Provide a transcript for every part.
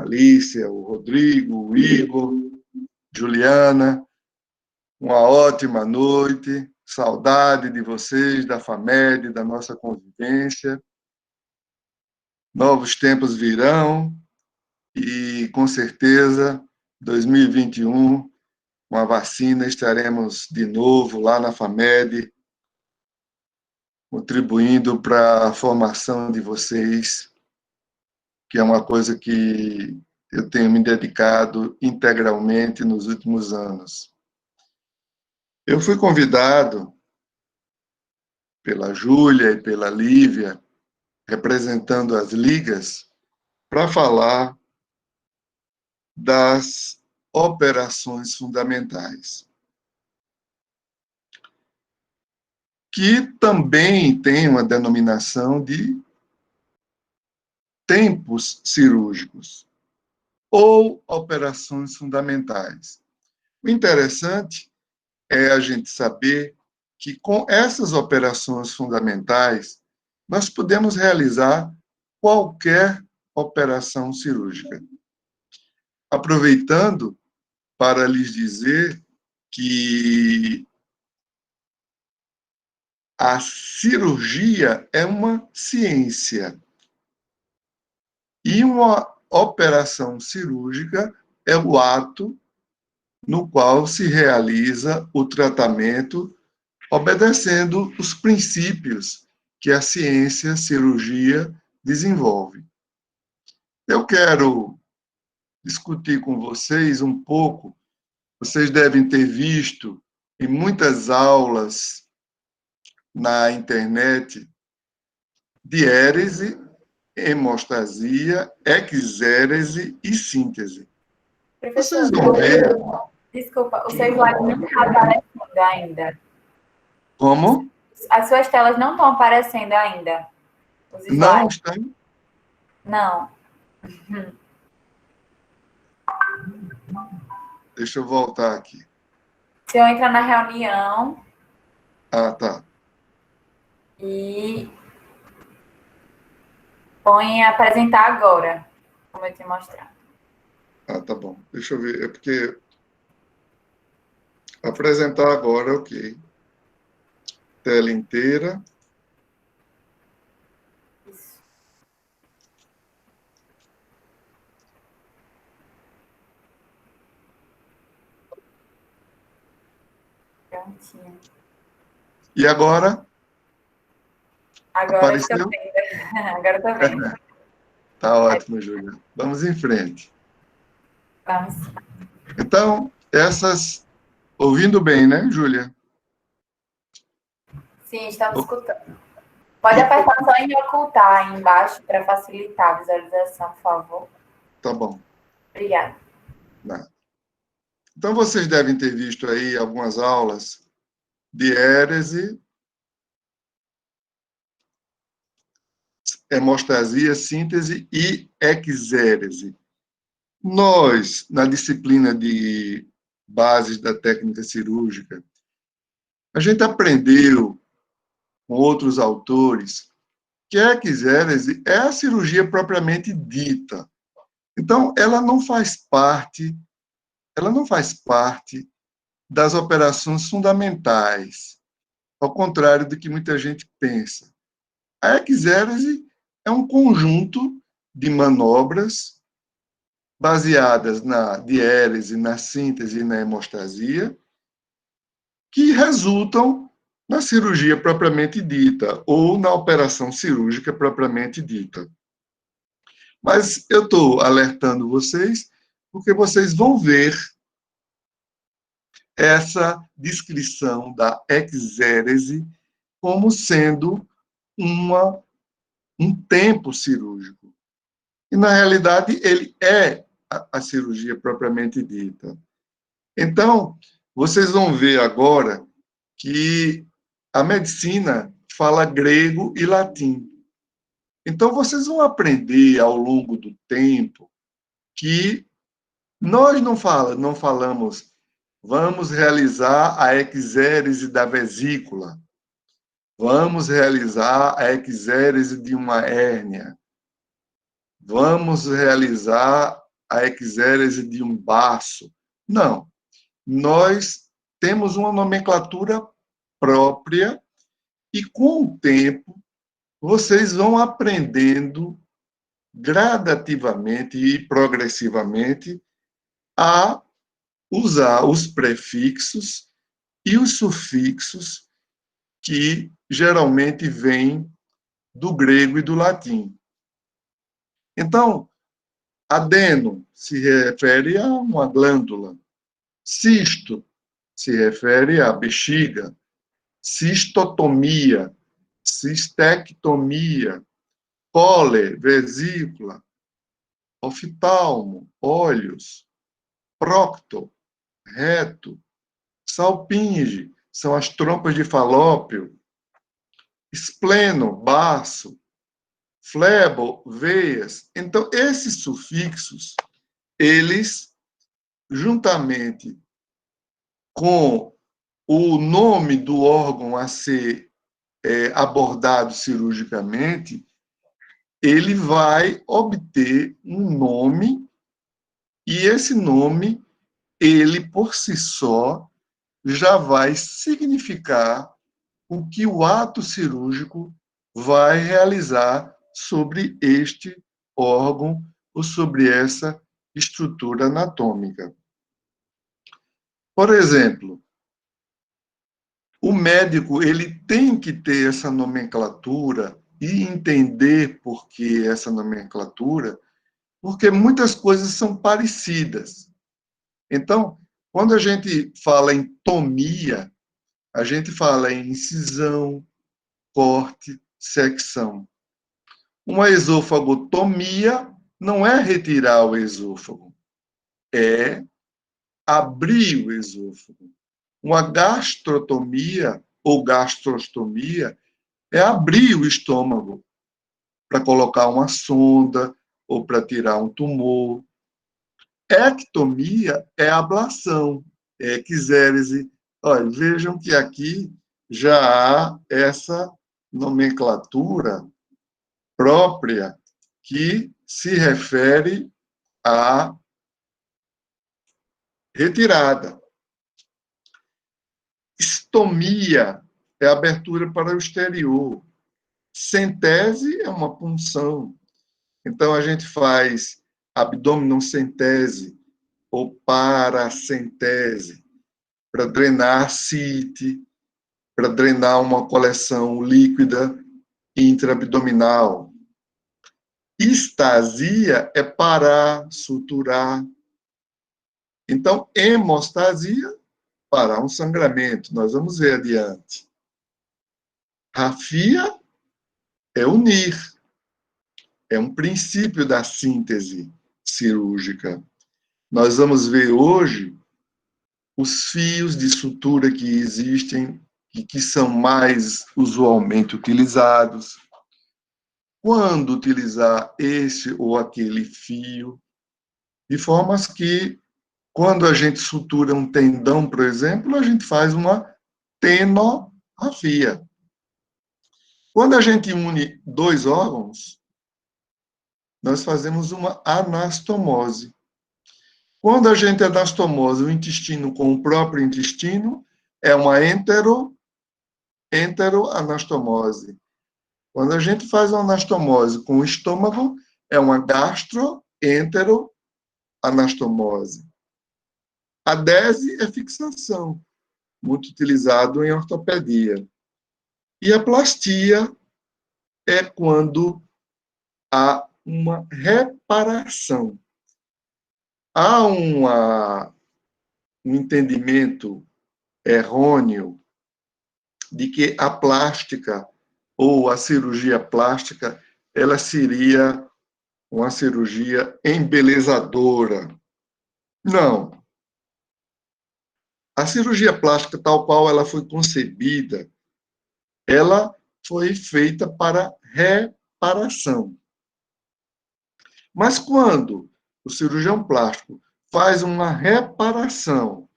Alicia, o Rodrigo, o Igor, Juliana. Uma ótima noite. Saudade de vocês, da FAMED, da nossa convivência. Novos tempos virão e, com certeza, 2021, com a vacina, estaremos de novo lá na FAMED, contribuindo para a formação de vocês, que é uma coisa que eu tenho me dedicado integralmente nos últimos anos. Eu fui convidado pela Júlia e pela Lívia, representando as ligas, para falar das operações fundamentais, que também tem uma denominação de tempos cirúrgicos ou operações fundamentais. O interessante é a gente saber que, com essas operações fundamentais, nós podemos realizar qualquer operação cirúrgica. Aproveitando para lhes dizer que a cirurgia é uma ciência e uma operação cirúrgica é o ato no qual se realiza o tratamento obedecendo os princípios que a ciência cirurgia desenvolve. Eu quero discutir com vocês um pouco. Vocês devem ter visto em muitas aulas na internet diérese, hemostasia, exérese e síntese. Professor, Vocês vão ver. Desculpa, o seu slide não está aparecendo ainda. Como? As suas telas não estão aparecendo ainda. Os slides. Não estão? Não. Deixa eu voltar aqui. Se eu entrar na reunião Ah, tá. e põe apresentar agora, como eu te mostrar. Ah, tá bom. Deixa eu ver. É porque apresentar agora, ok. Tela inteira. Isso. Prontinho. E agora? Agora Apareceu? estou vendo. Agora estou vendo. Tá ótimo, Júlia. Vamos em frente. Vamos. Então, essas... Ouvindo bem, né, Júlia? Sim, estamos escutando. Pode apertar só em ocultar aí embaixo para facilitar a visualização, por favor. Tá bom. Obrigada. Nada. Então, vocês devem ter visto aí algumas aulas de hérese, hemostasia, síntese e exérese. Nós, na disciplina de bases da técnica cirúrgica, a gente aprendeu com outros autores que a exérese é a cirurgia propriamente dita. Então, ela não faz parte das operações fundamentais, ao contrário do que muita gente pensa. A exérese é um conjunto de manobras baseadas na diérese, na síntese e na hemostasia, que resultam na cirurgia propriamente dita, ou na operação cirúrgica propriamente dita. Mas eu estou alertando vocês, porque vocês vão ver essa descrição da exérese como sendo um tempo cirúrgico. E, na realidade, ele é a cirurgia propriamente dita. Então, vocês vão ver agora que a medicina fala grego e latim. Então, vocês vão aprender ao longo do tempo que nós não falamos vamos realizar a exérese da vesícula, vamos realizar a exérese de uma hérnia, vamos realizar a exérese de um baço. Não. Nós temos uma nomenclatura própria e, com o tempo, vocês vão aprendendo gradativamente e progressivamente a usar os prefixos e os sufixos que geralmente vêm do grego e do latim. Então, adeno se refere a uma glândula, cisto se refere à bexiga, cistotomia, cistectomia, cole, vesícula, oftalmo, olhos, procto, reto, salpinge, são as trompas de Falópio, espleno, baço, flebo, veias. Então, esses sufixos, eles, juntamente com o nome do órgão a ser abordado cirurgicamente, ele vai obter um nome, e esse nome, ele por si só, já vai significar o que o ato cirúrgico vai realizar sobre este órgão ou sobre essa estrutura anatômica. Por exemplo, o médico ele tem que ter essa nomenclatura e entender por que essa nomenclatura, porque muitas coisas são parecidas. Então, quando a gente fala em tomia, a gente fala em incisão, corte, secção. Uma esofagotomia não é retirar o esôfago, é abrir o esôfago. Uma gastrotomia ou gastrostomia é abrir o estômago para colocar uma sonda ou para tirar um tumor. Ectomia é ablação, é exérese. Olha, vejam que aqui já há essa nomenclatura própria que se refere à retirada. Estomia é abertura para o exterior. Centese é uma punção. Então, a gente faz abdominocentese ou paracentese para drenar CIT, para drenar uma coleção líquida intraabdominal. Estasia é parar, suturar. Então, hemostasia, parar um sangramento. Nós vamos ver adiante. Rafia é unir. É um princípio da síntese cirúrgica. Nós vamos ver hoje os fios de sutura que existem e que são mais usualmente utilizados. Quando utilizar esse ou aquele fio, de formas que, quando a gente sutura um tendão, por exemplo, a gente faz uma tenorrafia. Quando a gente une dois órgãos, nós fazemos uma anastomose. Quando a gente anastomose o intestino com o próprio intestino, é uma enteroanastomose. Quando a gente faz uma anastomose com o estômago, é uma gastroenteroanastomose. Adese é fixação, muito utilizado em ortopedia. E a plastia é quando há uma reparação. Há um entendimento errôneo de que a plástica ou a cirurgia plástica ela seria uma cirurgia embelezadora. Não. A cirurgia plástica, tal qual ela foi concebida, ela foi feita para reparação. Mas quando o cirurgião plástico faz uma reparação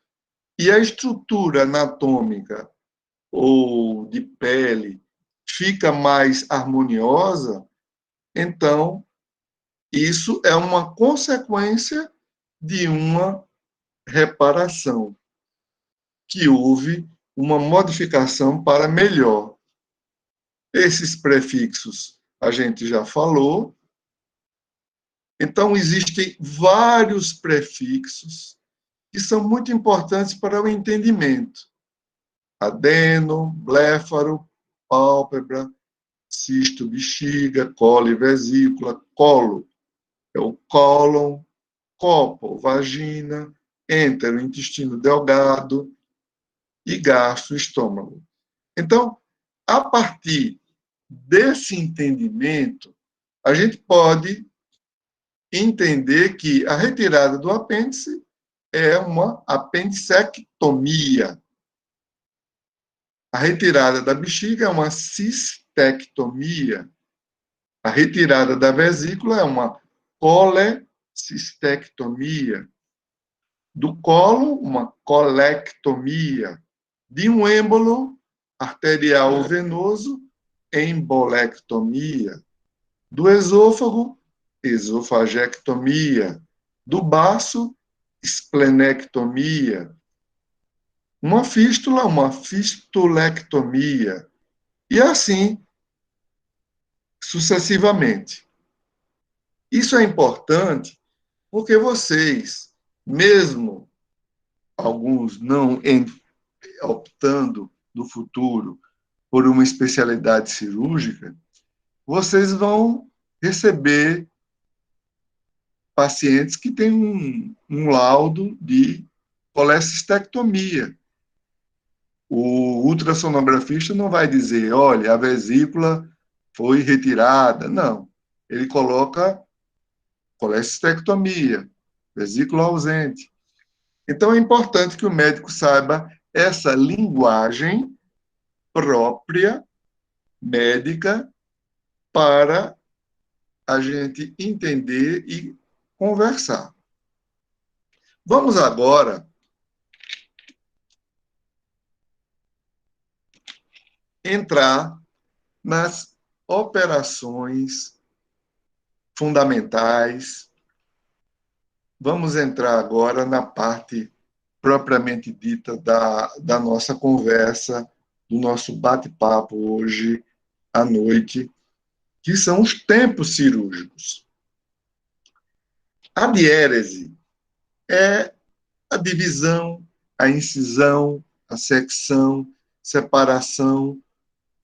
e a estrutura anatômica ou de pele fica mais harmoniosa, então Isso é uma consequência de uma reparação, que houve uma modificação para melhor. Esses prefixos a gente já falou. Então, existem vários prefixos que são muito importantes para o entendimento. Adeno, bléfaro, pálpebra, cisto, bexiga, colo e vesícula. Colo é o cólon, copo, vagina, entero, intestino delgado e gastro, estômago. Então, a partir desse entendimento, a gente pode entender que a retirada do apêndice é uma apendicectomia. A retirada da bexiga é uma cistectomia. A retirada da vesícula é uma colecistectomia. Do colo, uma colectomia. De um êmbolo arterial ou venoso, embolectomia. Do esôfago, esofagectomia. Do baço, esplenectomia. Uma fístula, uma fistulectomia. E assim sucessivamente. Isso é importante porque vocês, mesmo alguns não optando no futuro por uma especialidade cirúrgica, vocês vão receber pacientes que têm um laudo de colecistectomia. O ultrassonografista não vai dizer, olha, a vesícula foi retirada. Não. Ele coloca colecistectomia, vesícula ausente. Então, é importante que o médico saiba essa linguagem própria, médica, para a gente entender e conversar. Vamos agora entrar nas operações fundamentais. Vamos entrar agora na parte propriamente dita da nossa conversa, do nosso bate-papo hoje à noite, que são os tempos cirúrgicos. A diérese é a divisão, a incisão, a secção, separação,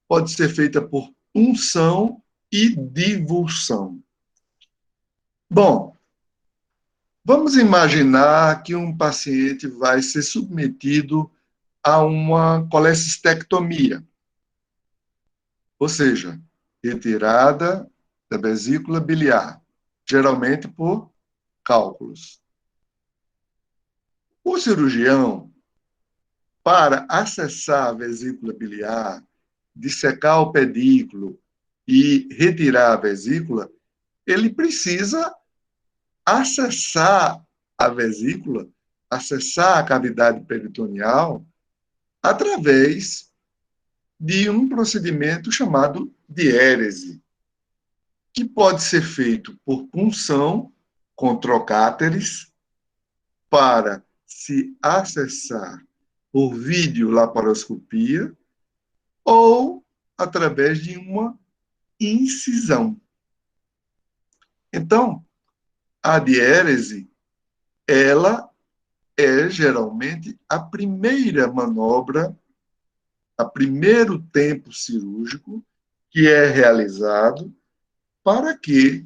pode ser feita por punção e divulsão. Bom, vamos imaginar que um paciente vai ser submetido a uma colecistectomia, ou seja, retirada da vesícula biliar, geralmente por cálculos. O cirurgião, para acessar a vesícula biliar, dissecar o pedículo e retirar a vesícula, ele precisa acessar a vesícula, acessar a cavidade peritoneal, através de um procedimento chamado diérese, que pode ser feito por punção com trocáteres para se acessar por videolaparoscopia ou através de uma incisão. Então, a diérese, ela é geralmente a primeira manobra, a primeiro tempo cirúrgico que é realizado para que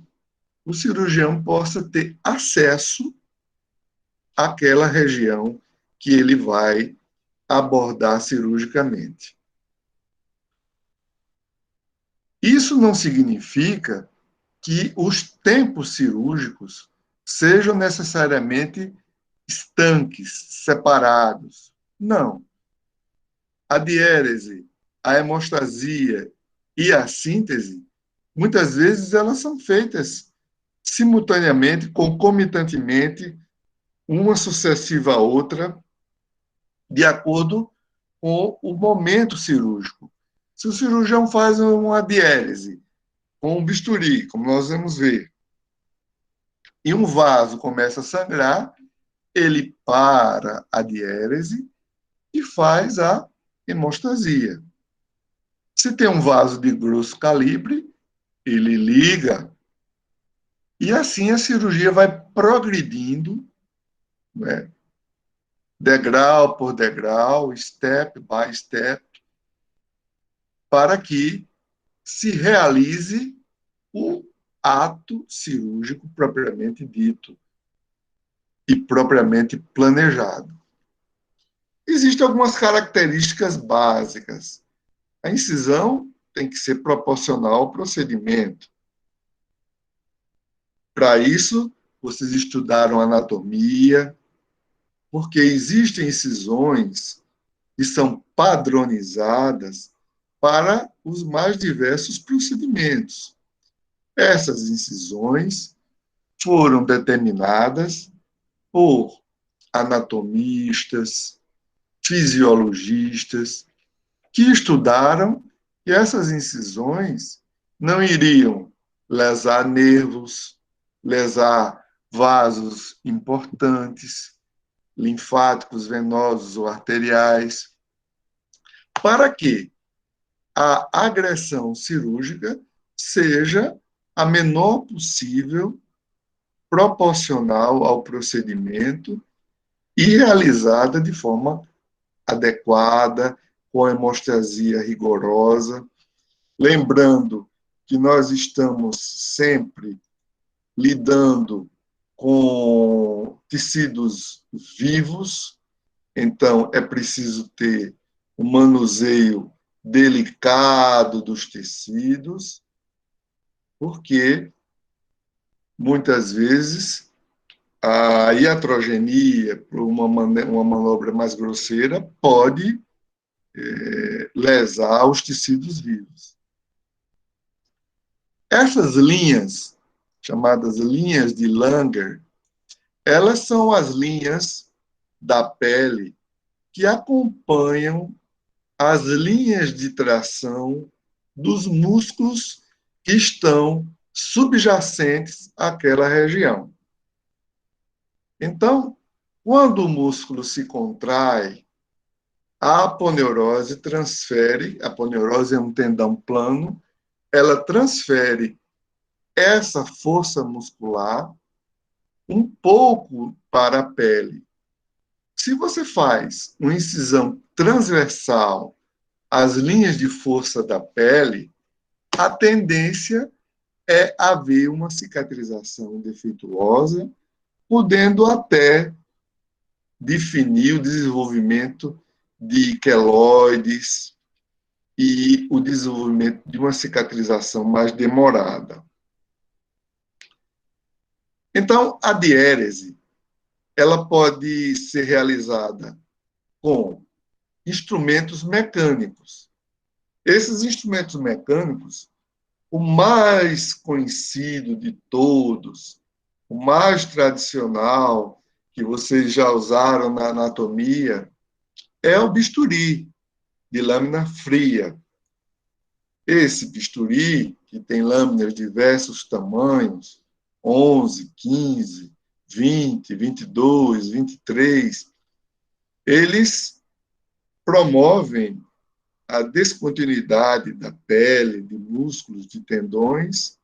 o cirurgião possa ter acesso àquela região que ele vai abordar cirurgicamente. Isso não significa que os tempos cirúrgicos sejam necessariamente estanques, separados. Não. A diérese, a hemostasia e a síntese, muitas vezes elas são feitas simultaneamente, concomitantemente, uma sucessiva à outra, de acordo com o momento cirúrgico. Se o cirurgião faz uma diérese com um bisturi, como nós vamos ver, e um vaso começa a sangrar, ele para a diérese e faz a hemostasia. Se tem um vaso de grosso calibre, ele liga, e assim a cirurgia vai progredindo, né, degrau por degrau, step by step, para que se realize o ato cirúrgico propriamente dito e propriamente planejado. Existem algumas características básicas. A incisão tem que ser proporcional ao procedimento. Para isso, vocês estudaram anatomia, porque existem incisões que são padronizadas para os mais diversos procedimentos. Essas incisões foram determinadas por anatomistas, fisiologistas, que estudaram que essas incisões não iriam lesar nervos, lesar vasos importantes, linfáticos, venosos ou arteriais, para que a agressão cirúrgica seja a menor possível, proporcional ao procedimento e realizada de forma adequada, com hemostasia rigorosa. Lembrando que nós estamos sempre lidando com tecidos vivos, então é preciso ter um manuseio delicado dos tecidos, porque muitas vezes a iatrogenia, por uma manobra mais grosseira, pode lesar os tecidos vivos. Essas linhas, chamadas linhas de Langer, elas são as linhas da pele que acompanham as linhas de tração dos músculos que estão subjacentes àquela região. Então, quando o músculo se contrai, a aponeurose transfere, a aponeurose é um tendão plano, ela transfere essa força muscular um pouco para a pele. Se você faz uma incisão transversal às linhas de força da pele, a tendência é haver uma cicatrização defeituosa, podendo até definir o desenvolvimento de queloides e o desenvolvimento de uma cicatrização mais demorada. Então, a diérese, ela pode ser realizada com instrumentos mecânicos. Esses instrumentos mecânicos, o mais conhecido de todos, o mais tradicional, que vocês já usaram na anatomia, é o bisturi de lâmina fria. Esse bisturi, que tem lâminas de diversos tamanhos, 11, 15, 20, 22, 23, eles promovem a descontinuidade da pele, de músculos, de tendões,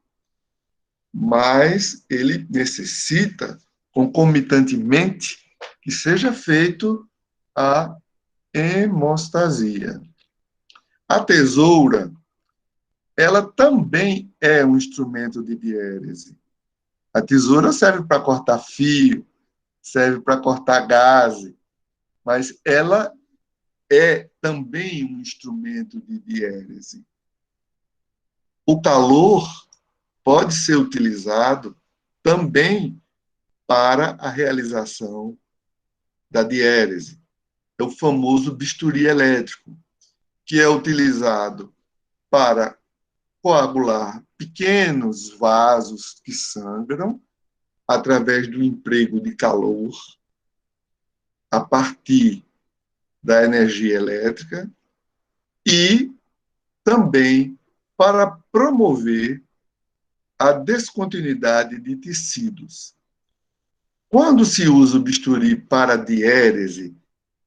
mas ele necessita, concomitantemente, que seja feito a hemostasia. A tesoura, ela também é um instrumento de diérese. A tesoura serve para cortar fio, serve para cortar gaze, mas ela é também um instrumento de diérese. O calor pode ser utilizado também para a realização da diérese. É o famoso bisturi elétrico, que é utilizado para coagular pequenos vasos que sangram através do emprego de calor a partir da energia elétrica e também para promover a descontinuidade de tecidos. Quando se usa o bisturi para diérese,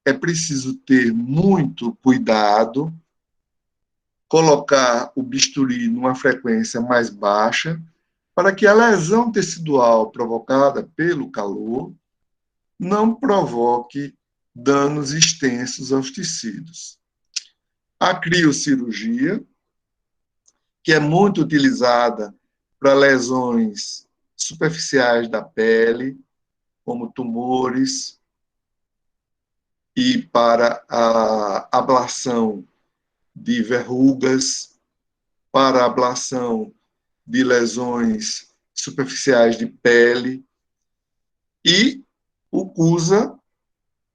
é preciso ter muito cuidado, colocar o bisturi numa frequência mais baixa, para que a lesão tecidual provocada pelo calor não provoque danos extensos aos tecidos. A criocirurgia, que é muito utilizada para lesões superficiais da pele, como tumores, e para a ablação de verrugas, para a ablação de lesões superficiais de pele, e o CUSA,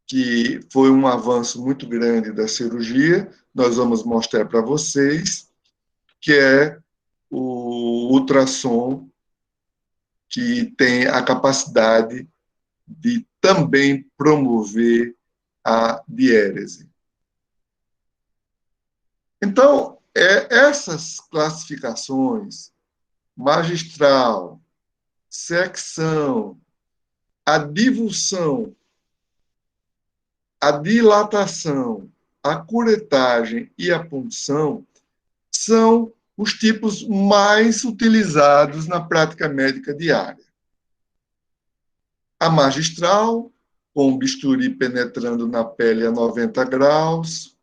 que foi um avanço muito grande da cirurgia, nós vamos mostrar para vocês, que é o ultrassom, que tem a capacidade de também promover a diérese. Então, essas classificações, magistral, secção, a divulsão, a dilatação, a curetagem e a punção são os tipos mais utilizados na prática médica diária. A magistral, com o bisturi penetrando na pele a 90 graus,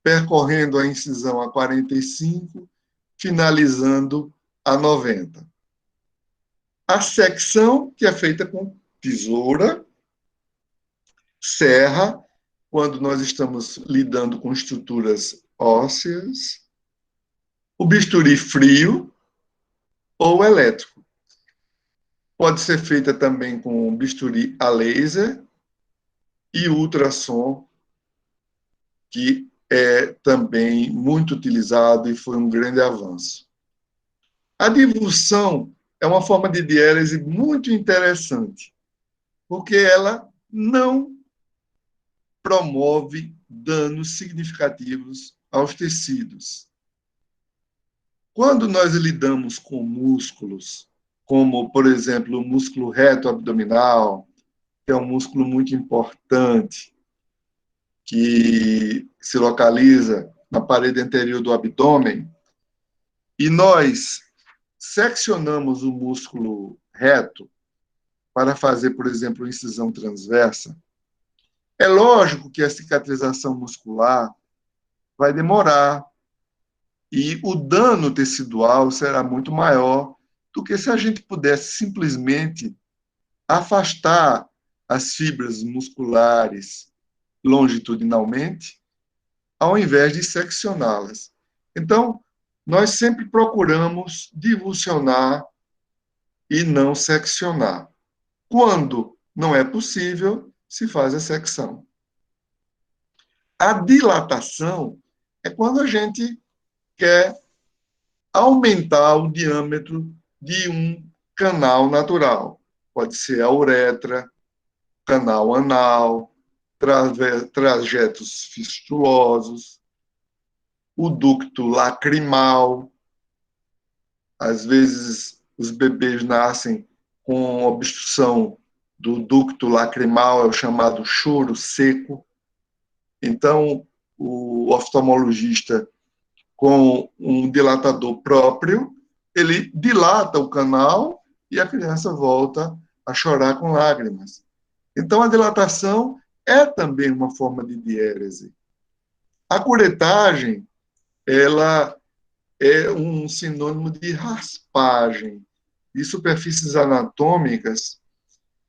percorrendo a incisão a 45, finalizando a 90. A secção, que é feita com tesoura, serra, quando nós estamos lidando com estruturas ósseas, o bisturi frio ou elétrico. Pode ser feita também com bisturi a laser e ultrassom, que é também muito utilizado e foi um grande avanço. A divulsão é uma forma de diérese muito interessante, porque ela não promove danos significativos aos tecidos. Quando nós lidamos com músculos, como, por exemplo, o músculo reto abdominal, que é um músculo muito importante, que se localiza na parede anterior do abdômen, e nós seccionamos o músculo reto para fazer, por exemplo, incisão transversa, é lógico que a cicatrização muscular vai demorar e o dano tecidual será muito maior do que se a gente pudesse simplesmente afastar as fibras musculares longitudinalmente, ao invés de seccioná-las. Então, nós sempre procuramos divulsionar e não seccionar. Quando não é possível, se faz a secção. A dilatação é quando a gente quer aumentar o diâmetro de um canal natural. Pode ser a uretra, canal anal, trajetos fistulosos, o ducto lacrimal. Às vezes, os bebês nascem com obstrução do ducto lacrimal, é o chamado choro seco. Então, o oftalmologista, com um dilatador próprio, ele dilata o canal e a criança volta a chorar com lágrimas. Então, a dilatação é também uma forma de diérese. A curetagem, ela é um sinônimo de raspagem de superfícies anatômicas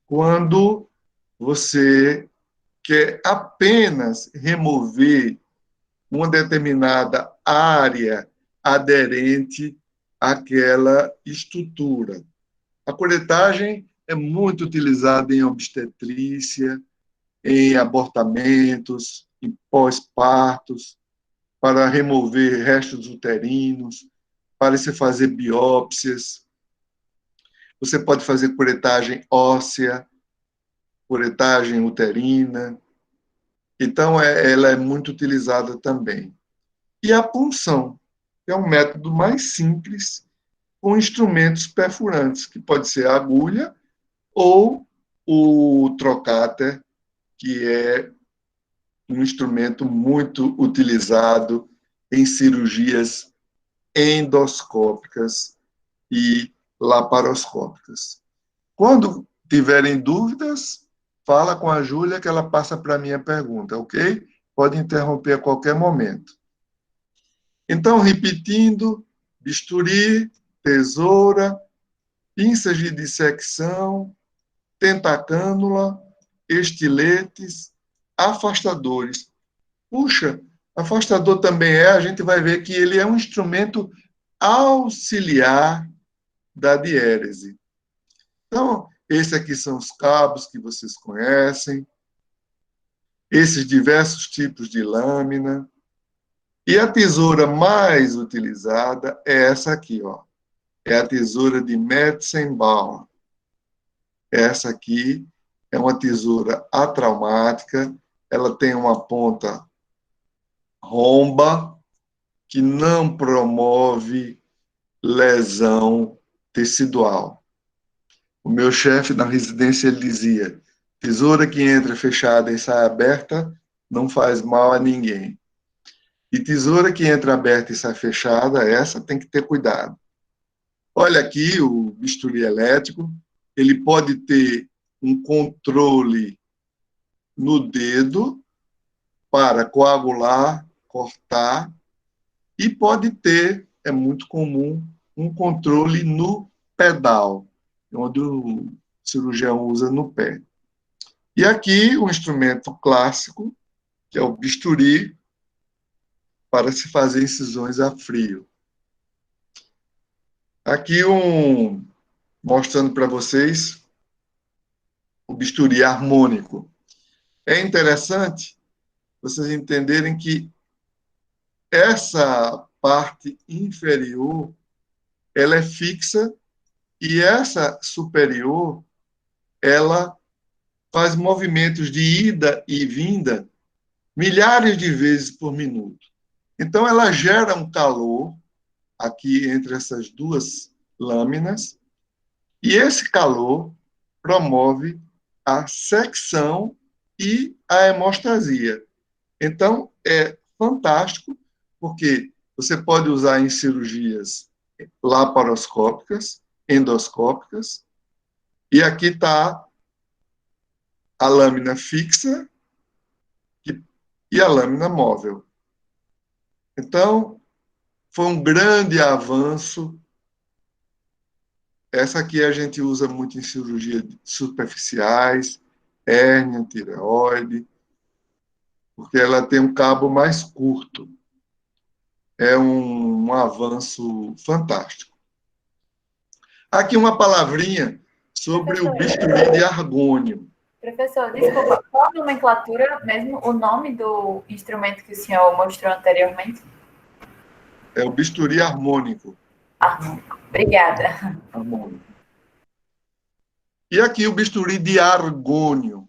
quando você quer apenas remover uma determinada área aderente àquela estrutura. A curetagem é muito utilizada em obstetrícia, em abortamentos, em pós-partos, para remover restos uterinos, para se fazer biópsias. Você pode fazer curetagem óssea, curetagem uterina. Então, ela é muito utilizada também. E a punção, que é um método mais simples, com instrumentos perfurantes, que pode ser a agulha ou o trocáter, que é um instrumento muito utilizado em cirurgias endoscópicas e laparoscópicas. Quando tiverem dúvidas, fala com a Júlia que ela passa para a minha pergunta, ok? Pode interromper a qualquer momento. Então, repetindo, bisturi, tesoura, pinças de dissecção, tentacânula, estiletes, afastadores. Puxa, afastador também a gente vai ver que ele é um instrumento auxiliar da diérese. Então, esses aqui são os cabos que vocês conhecem, esses diversos tipos de lâmina. E a tesoura mais utilizada é essa aqui, ó. É a tesoura de Metzenbauer. Essa aqui é uma tesoura atraumática, ela tem uma ponta romba, que não promove lesão tecidual. O meu chefe na residência ele dizia: tesoura que entra fechada e sai aberta não faz mal a ninguém. E tesoura que entra aberta e sai fechada, essa tem que ter cuidado. Olha aqui o bisturi elétrico, ele pode ter um controle no dedo para coagular, cortar, e pode ter, é muito comum, um controle no pedal, onde o cirurgião usa no pé. E aqui o instrumento clássico, que é o bisturi, para se fazer incisões a frio. Aqui mostrando para vocês o bisturi harmônico. É interessante vocês entenderem que essa parte inferior ela é fixa e essa superior ela faz movimentos de ida e vinda milhares de vezes por minuto. Então ela gera um calor aqui entre essas duas lâminas e esse calor promove a secção e a hemostasia. Então é fantástico porque você pode usar em cirurgias laparoscópicas, endoscópicas, e aqui está a lâmina fixa e a lâmina móvel. Então, foi um grande avanço. Essa aqui a gente usa muito em cirurgias superficiais, hérnia, tireoide, porque ela tem um cabo mais curto. É um avanço fantástico. Aqui uma palavrinha sobre o bisturi de argônio. Professor, desculpa, qual a nomenclatura mesmo, o nome do instrumento que o senhor mostrou anteriormente? É o bisturi harmônico. Harmônico. Obrigada. Harmônico. E aqui o bisturi de argônio.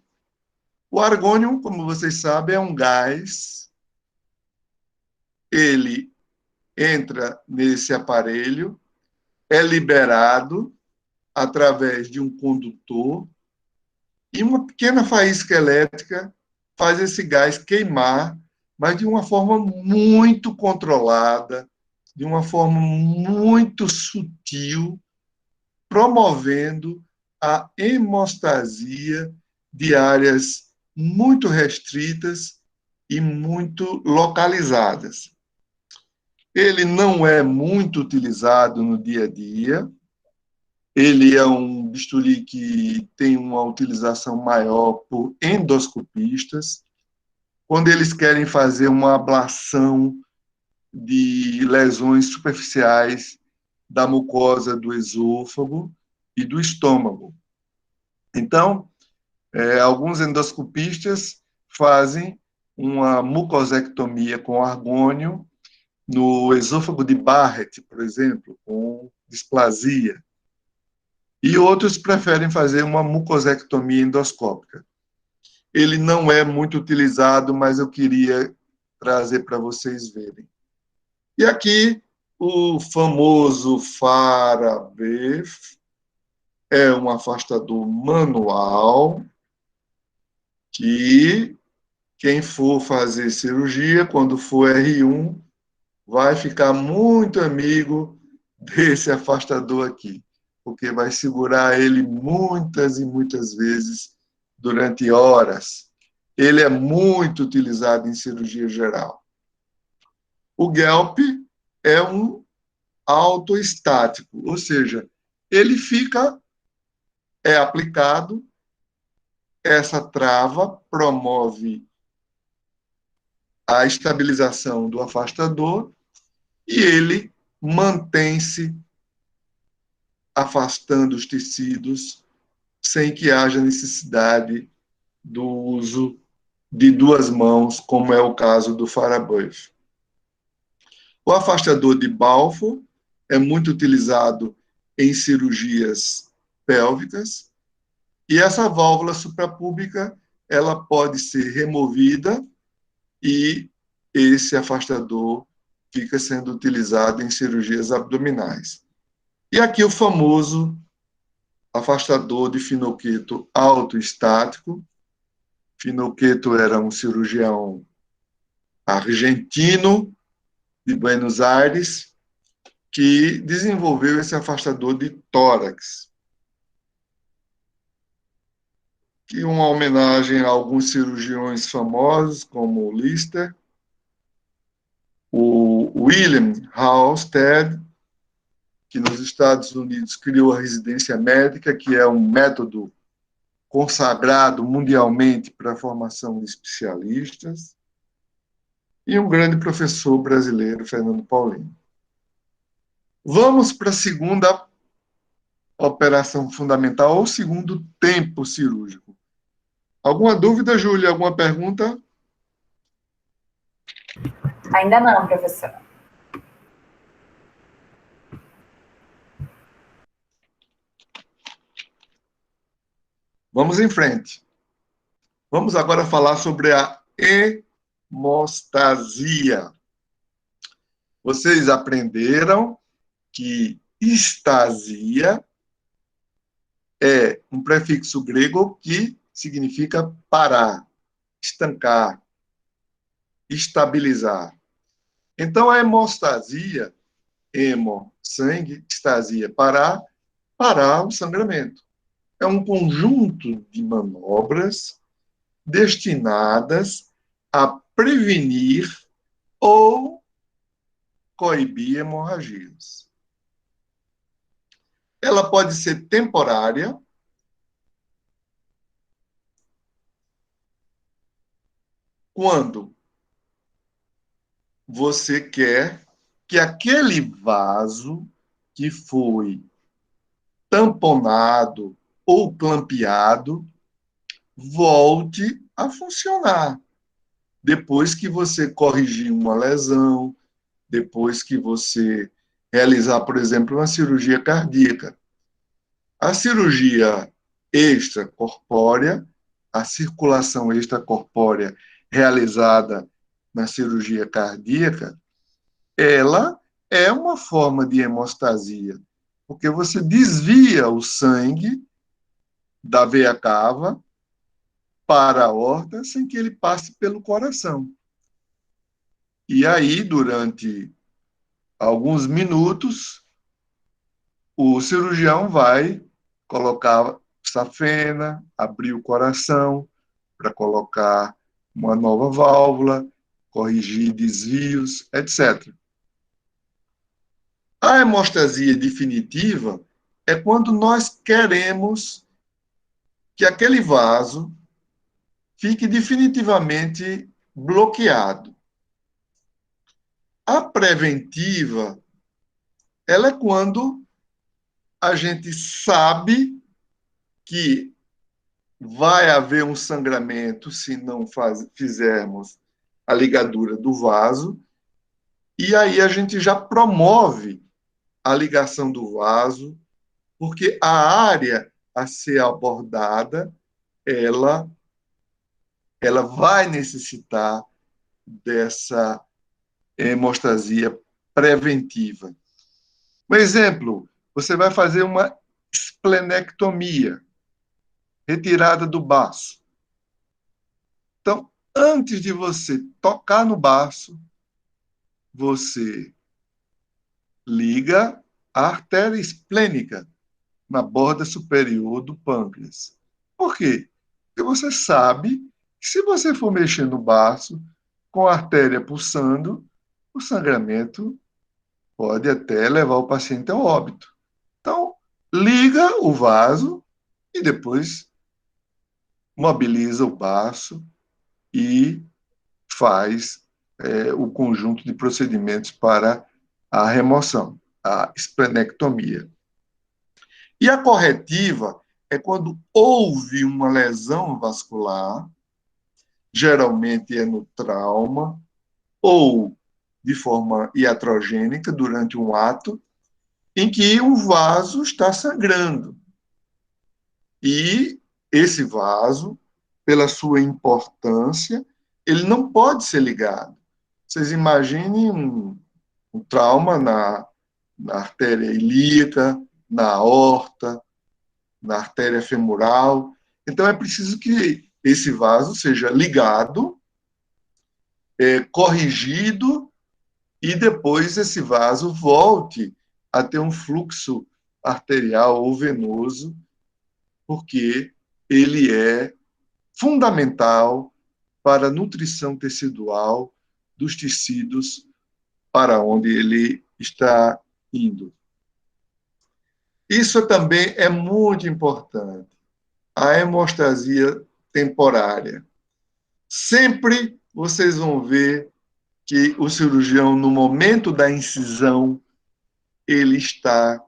O argônio, como vocês sabem, é um gás. Ele entra nesse aparelho, é liberado através de um condutor e uma pequena faísca elétrica faz esse gás queimar, mas de uma forma muito controlada, de uma forma muito sutil, promovendo a hemostasia de áreas muito restritas e muito localizadas. Ele não é muito utilizado no dia a dia, ele é um bisturi que tem uma utilização maior por endoscopistas, quando eles querem fazer uma ablação de lesões superficiais da mucosa do esôfago e do estômago. Então, alguns endoscopistas fazem uma mucosectomia com argônio no esôfago de Barrett, por exemplo, com displasia. E outros preferem fazer uma mucosectomia endoscópica. Ele não é muito utilizado, mas eu queria trazer para vocês verem. E aqui o famoso Farabef, é um afastador manual que quem for fazer cirurgia, quando for R1, vai ficar muito amigo desse afastador aqui, porque vai segurar ele muitas e muitas vezes durante horas. Ele é muito utilizado em cirurgia geral. O GELP é um autoestático, ou seja, ele é aplicado, essa trava promove a estabilização do afastador e ele mantém-se afastando os tecidos sem que haja necessidade do uso de duas mãos, como é o caso do Farabuff. O afastador de Balfour é muito utilizado em cirurgias pélvicas e essa válvula suprapúbica ela pode ser removida e esse afastador fica sendo utilizado em cirurgias abdominais. E aqui o famoso afastador de Finocheto autoestático. Finocheto era um cirurgião argentino de Buenos Aires que desenvolveu esse afastador de tórax, que é uma homenagem a alguns cirurgiões famosos, como o Lister, o William Halsted, que nos Estados Unidos criou a residência médica, que é um método consagrado mundialmente para a formação de especialistas, e um grande professor brasileiro, Fernando Paulino. Vamos para a segunda operação fundamental, ou segundo tempo cirúrgico. Alguma dúvida, Júlia? Alguma pergunta? Ainda não, professor. Vamos em frente. Vamos agora falar sobre a hemostasia. Vocês aprenderam que estasia é um prefixo grego que significa parar, estancar, estabilizar. Então, a hemostasia, hemo, sangue, estasia, parar o sangramento. É um conjunto de manobras destinadas a prevenir ou coibir hemorragias. Ela pode ser temporária, quando você quer que aquele vaso que foi tamponado ou clampeado volte a funcionar. Depois que você corrigir uma lesão, depois que você realizar, por exemplo, uma cirurgia cardíaca. A cirurgia extracorpórea, a circulação extracorpórea realizada na cirurgia cardíaca, ela é uma forma de hemostasia, porque você desvia o sangue da veia cava para a aorta sem que ele passe pelo coração. E aí, durante alguns minutos, o cirurgião vai colocar safena, abrir o coração para colocar uma nova válvula, corrigir desvios, etc. A hemostasia definitiva é quando nós queremos que aquele vaso fique definitivamente bloqueado. A preventiva, ela é quando a gente sabe que vai haver um sangramento se não fizermos a ligadura do vaso, e aí a gente já promove a ligação do vaso, porque a área a ser abordada, ela vai necessitar dessa hemostasia preventiva. Um exemplo, você vai fazer uma esplenectomia, retirada do baço. Então, antes de você tocar no baço, você liga a artéria esplênica na borda superior do pâncreas. Por quê? Porque você sabe que se você for mexer no baço, com a artéria pulsando, o sangramento pode até levar o paciente ao óbito. Então, liga o vaso e depois mobiliza o baço e faz o conjunto de procedimentos para a remoção, a esplenectomia. E a corretiva é quando houve uma lesão vascular, geralmente é no trauma, ou de forma iatrogênica, durante um ato, em que o vaso está sangrando. E esse vaso, pela sua importância, ele não pode ser ligado. Vocês imaginem um trauma na artéria ilíaca, na aorta, na artéria femoral. Então, é preciso que esse vaso seja ligado, corrigido, e depois esse vaso volte a ter um fluxo arterial ou venoso, porque ele é fundamental para a nutrição tecidual dos tecidos para onde ele está indo. Isso também é muito importante. A hemostasia temporária. Sempre vocês vão ver que o cirurgião, no momento da incisão, ele está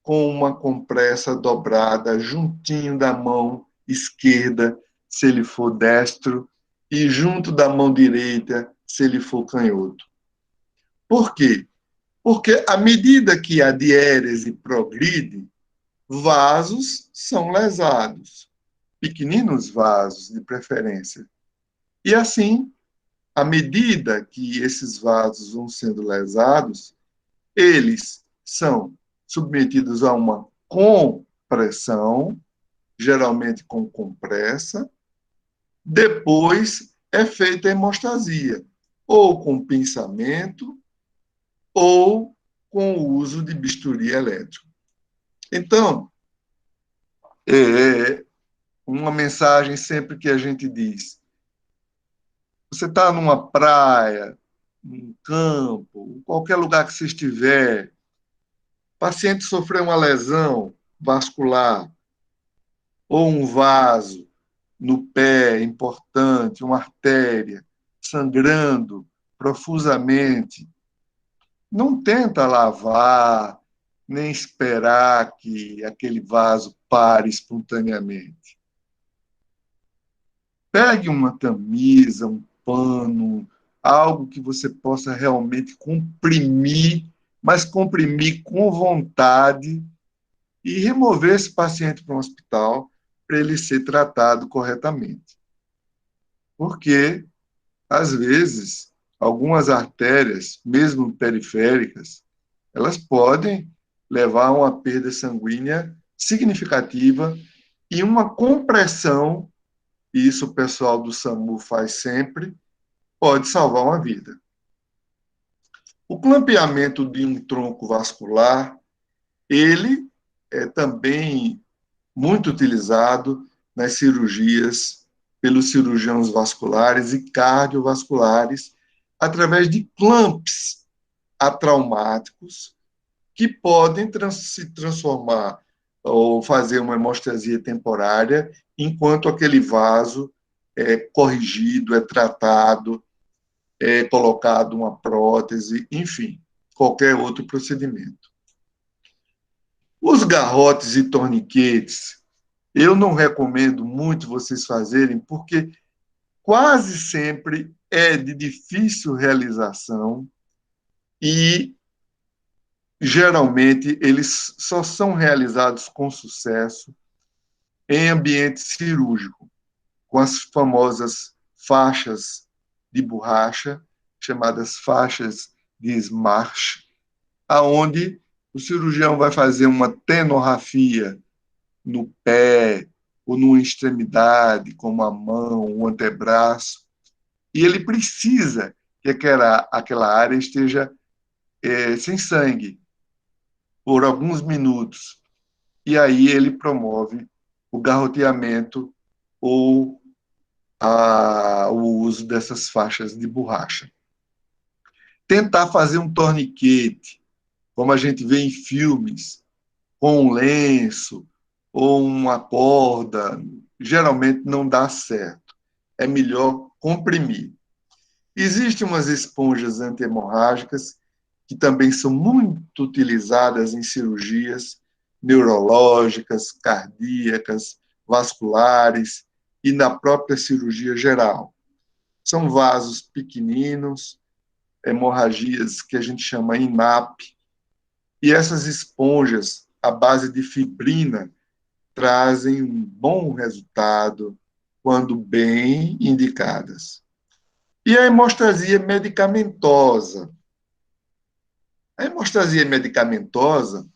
com uma compressa dobrada juntinho da mão esquerda, se ele for destro, e junto da mão direita, se ele for canhoto. Por quê? Porque à medida que a diérese progride, vasos são lesados, pequeninos vasos, de preferência. E assim, à medida que esses vasos vão sendo lesados, eles são submetidos a uma compressão, geralmente com compressa, depois é feita a hemostasia, ou com pinçamento, ou com o uso de bisturi elétrico. Então, uma mensagem sempre que a gente diz: você está numa praia, num campo, qualquer lugar que você estiver, o paciente sofreu uma lesão vascular ou um vaso no pé importante, uma artéria sangrando profusamente, não tenta lavar, nem esperar que aquele vaso pare espontaneamente. Pegue uma camisa, um pano, algo que você possa realmente comprimir, mas comprimir com vontade, e remover esse paciente para um hospital para ele ser tratado corretamente. Porque, às vezes, algumas artérias, mesmo periféricas, elas podem levar a uma perda sanguínea significativa e uma compressão, e isso o pessoal do SAMU faz sempre, pode salvar uma vida. O clampeamento de um tronco vascular, ele é também muito utilizado nas cirurgias pelos cirurgiões vasculares e cardiovasculares, através de clamps atraumáticos que podem se transformar ou fazer uma hemostasia temporária enquanto aquele vaso é corrigido, é tratado, é colocado uma prótese, enfim, qualquer outro procedimento. Os garrotes e torniquetes, eu não recomendo muito vocês fazerem, porque quase sempre é de difícil realização e, geralmente, eles só são realizados com sucesso em ambiente cirúrgico, com as famosas faixas de borracha, chamadas faixas de Smarch, aonde o cirurgião vai fazer uma tenorrafia no pé ou numa extremidade, como a mão, o antebraço, e ele precisa que aquela área esteja sem sangue por alguns minutos. E aí ele promove o garroteamento ou o uso dessas faixas de borracha. Tentar fazer um torniquete, como a gente vê em filmes, com um lenço ou uma corda, geralmente não dá certo. É melhor comprimir. Existem umas esponjas antihemorrágicas que também são muito utilizadas em cirurgias neurológicas, cardíacas, vasculares e na própria cirurgia geral. São vasos pequeninos, hemorragias que a gente chama INAP, e essas esponjas, à base de fibrina, trazem um bom resultado quando bem indicadas. E a hemostasia medicamentosa. A hemostasia medicamentosa,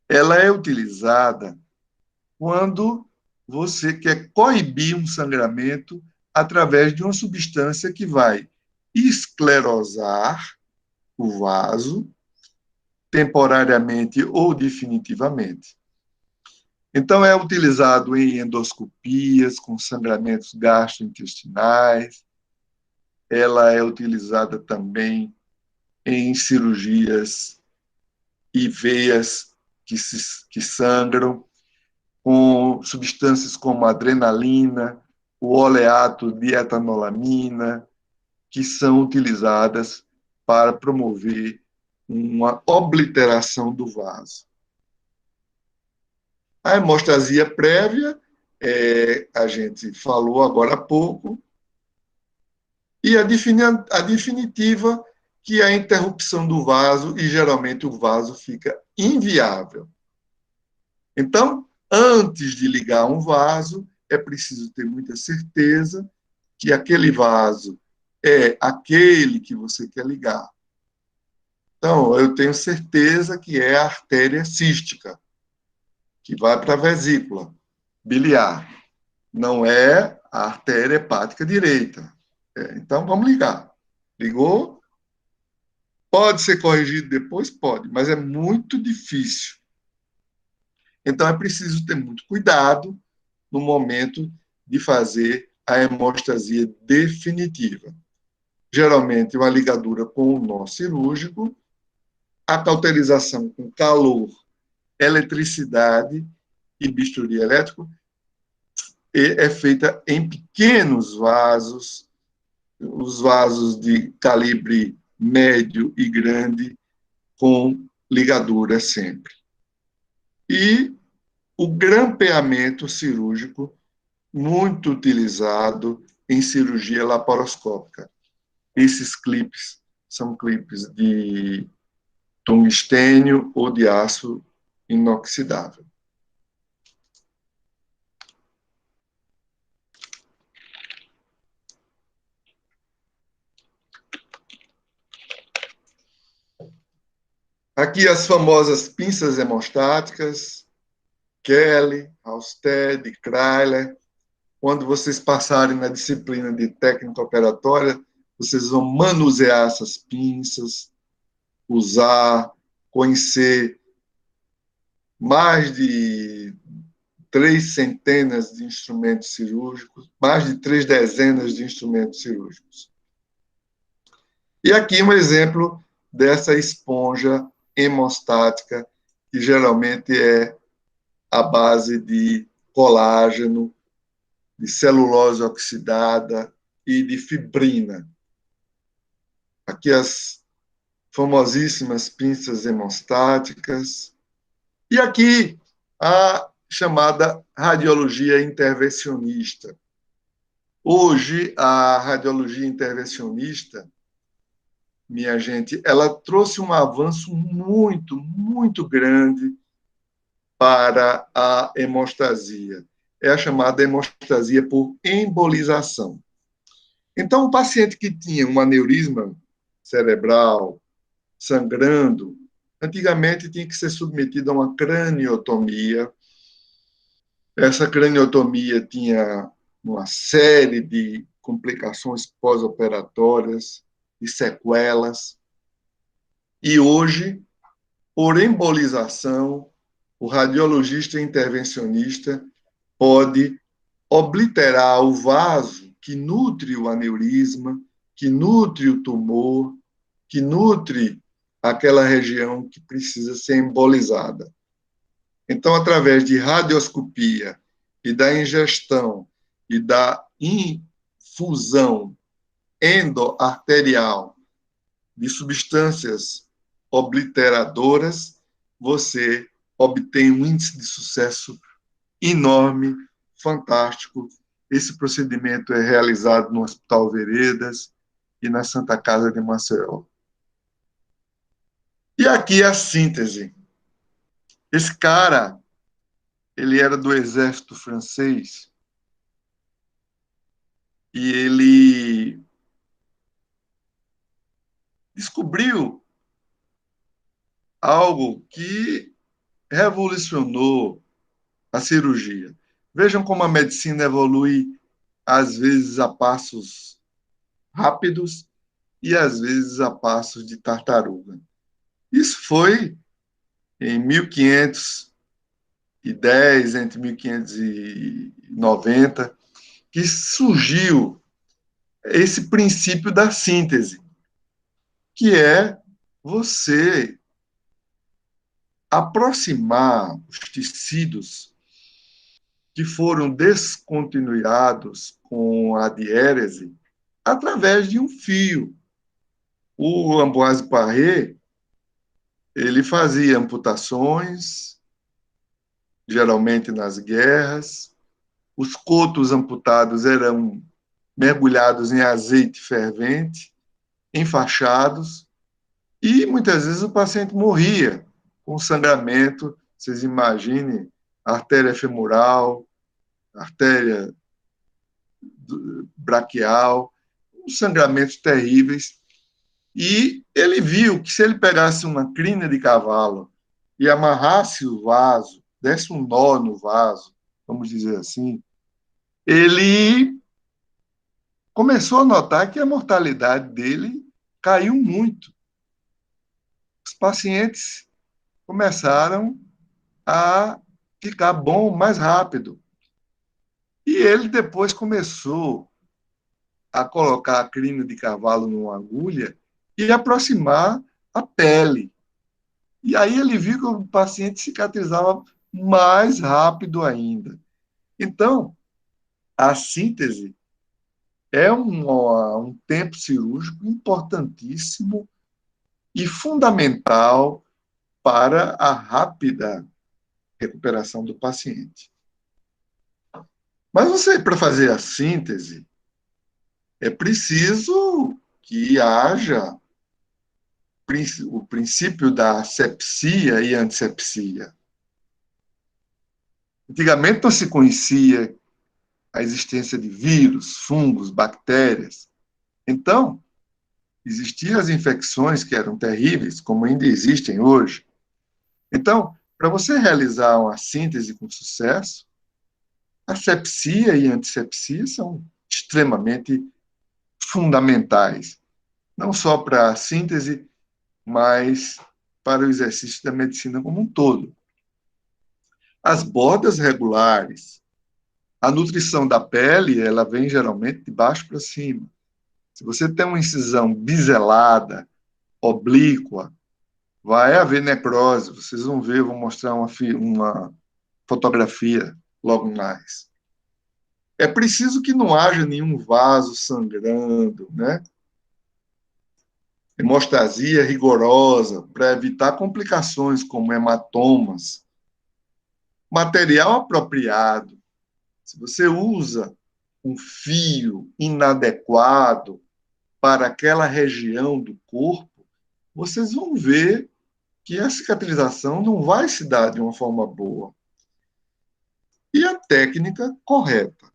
ela é utilizada quando você quer coibir um sangramento através de uma substância que vai esclerosar o vaso temporariamente ou definitivamente. Então, é utilizado em endoscopias com sangramentos gastrointestinais, ela é utilizada também em cirurgias e veias que sangram, com substâncias como a adrenalina, o oleato de etanolamina, que são utilizadas para promover uma obliteração do vaso. A hemostasia prévia, a gente falou agora há pouco, e a definitiva, que é a interrupção do vaso, e geralmente o vaso fica inviável. Então, antes de ligar um vaso, é preciso ter muita certeza que aquele vaso é aquele que você quer ligar. Então, eu tenho certeza que é a artéria cística, que vai para a vesícula biliar. Não é a artéria hepática direita. Então, vamos ligar. Ligou? Pode ser corrigido depois? Pode, mas é muito difícil. Então, é preciso ter muito cuidado no momento de fazer a hemostasia definitiva. Geralmente, uma ligadura com o nó cirúrgico, a cauterização com calor, eletricidade e bisturi elétrico é feita em pequenos vasos, os vasos de calibre médio e grande, com ligadura sempre. E o grampeamento cirúrgico, muito utilizado em cirurgia laparoscópica. Esses clipes são clipes de tungstênio ou de aço inoxidável. Aqui as famosas pinças hemostáticas, Kelly, Halsted, Kryler. Quando vocês passarem na disciplina de técnica operatória, vocês vão manusear essas pinças, usar, conhecer mais de 3 centenas de instrumentos cirúrgicos, mais de 3 dezenas de instrumentos cirúrgicos. E aqui um exemplo dessa esponja hemostática, que geralmente é à base de colágeno, de celulose oxidada e de fibrina. Aqui as famosíssimas pinças hemostáticas. E aqui a chamada radiologia intervencionista. Hoje, a radiologia intervencionista, minha gente, ela trouxe um avanço muito, muito grande para a hemostasia. É a chamada hemostasia por embolização. Então, o paciente que tinha um aneurisma cerebral sangrando, antigamente tinha que ser submetido a uma craniotomia, Essa craniotomia tinha uma série de complicações pós-operatórias e sequelas. E hoje, por embolização, o radiologista intervencionista pode obliterar o vaso que nutre o aneurisma, que nutre o tumor, que nutre aquela região que precisa ser embolizada. Então, através de radioscopia e da ingestão e da infusão endoarterial de substâncias obliteradoras, você obtém um índice de sucesso enorme, fantástico. Esse procedimento é realizado no Hospital Veredas e na Santa Casa de Maceió. E aqui a síntese. Esse cara, ele era do exército francês e ele descobriu algo que revolucionou a cirurgia. Vejam como a medicina evolui, às vezes a passos rápidos e às vezes a passos de tartaruga. Isso foi em 1510, entre 1590, que surgiu esse princípio da síntese, que é você aproximar os tecidos que foram descontinuados com a diérese através de um fio. O Ambroise Paré, ele fazia amputações, geralmente nas guerras. Os cotos amputados eram mergulhados em azeite fervente, enfaixados, e muitas vezes o paciente morria com sangramento. Vocês imaginem, artéria femoral, artéria braquial, uns sangramentos terríveis. E ele viu que se ele pegasse uma crina de cavalo e amarrasse o vaso, desse um nó no vaso, vamos dizer assim, ele começou a notar que a mortalidade dele caiu muito. Os pacientes começaram a ficar bom mais rápido. E ele depois começou a colocar a crina de cavalo numa agulha e aproximar a pele. E aí ele viu que o paciente cicatrizava mais rápido ainda. Então, a síntese é um tempo cirúrgico importantíssimo e fundamental para a rápida recuperação do paciente. Mas você, para fazer a síntese, é preciso que haja o princípio da asepsia e antisepsia. Antigamente não se conhecia a existência de vírus, fungos, bactérias. Então, existiam as infecções que eram terríveis, como ainda existem hoje. Então, para você realizar uma síntese com sucesso, asepsia e antisepsia são extremamente fundamentais, não só para a síntese, mas para o exercício da medicina como um todo. As bordas regulares, a nutrição da pele, ela vem geralmente de baixo para cima. Se você tem uma incisão biselada, oblíqua, vai haver necrose. Vocês vão ver, vou mostrar uma fotografia logo mais. É preciso que não haja nenhum vaso sangrando, né? Hemostasia rigorosa para evitar complicações como hematomas. Material apropriado. Se você usa um fio inadequado para aquela região do corpo, vocês vão ver que a cicatrização não vai se dar de uma forma boa. E a técnica correta.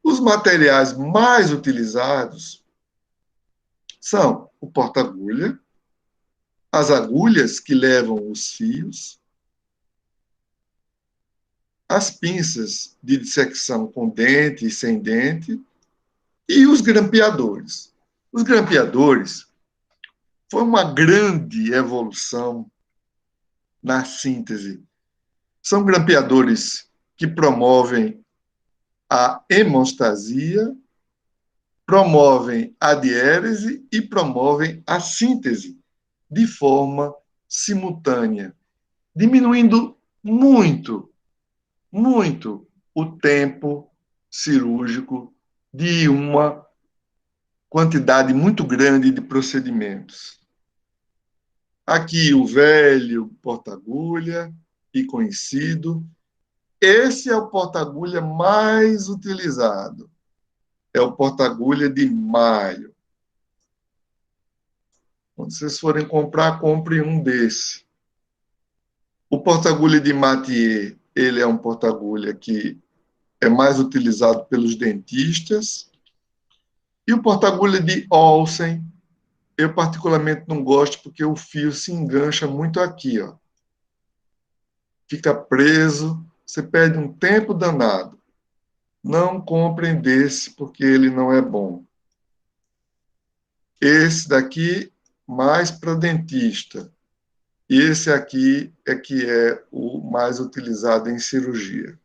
Os materiais mais utilizados são o porta-agulha, as agulhas que levam os fios, as pinças de dissecção com dente e sem dente e os grampeadores. Os grampeadores foi uma grande evolução na síntese. São grampeadores que promovem a hemostasia, promovem a diérese e promovem a síntese de forma simultânea, diminuindo muito, muito o tempo cirúrgico de uma quantidade muito grande de procedimentos. Aqui o velho porta-agulha e conhecido. Esse é o porta-agulha mais utilizado. É o porta-agulha de Mayo. Quando vocês forem comprar, compre um desse. O porta-agulha de Mathieu, ele é um porta-agulha que é mais utilizado pelos dentistas. E o porta-agulha de Olsen, eu particularmente não gosto porque o fio se engancha muito aqui, ó. Fica preso, você perde um tempo danado. Não comprem desse porque ele não é bom. Esse daqui, mais para dentista. E esse aqui é que é o mais utilizado em cirurgia.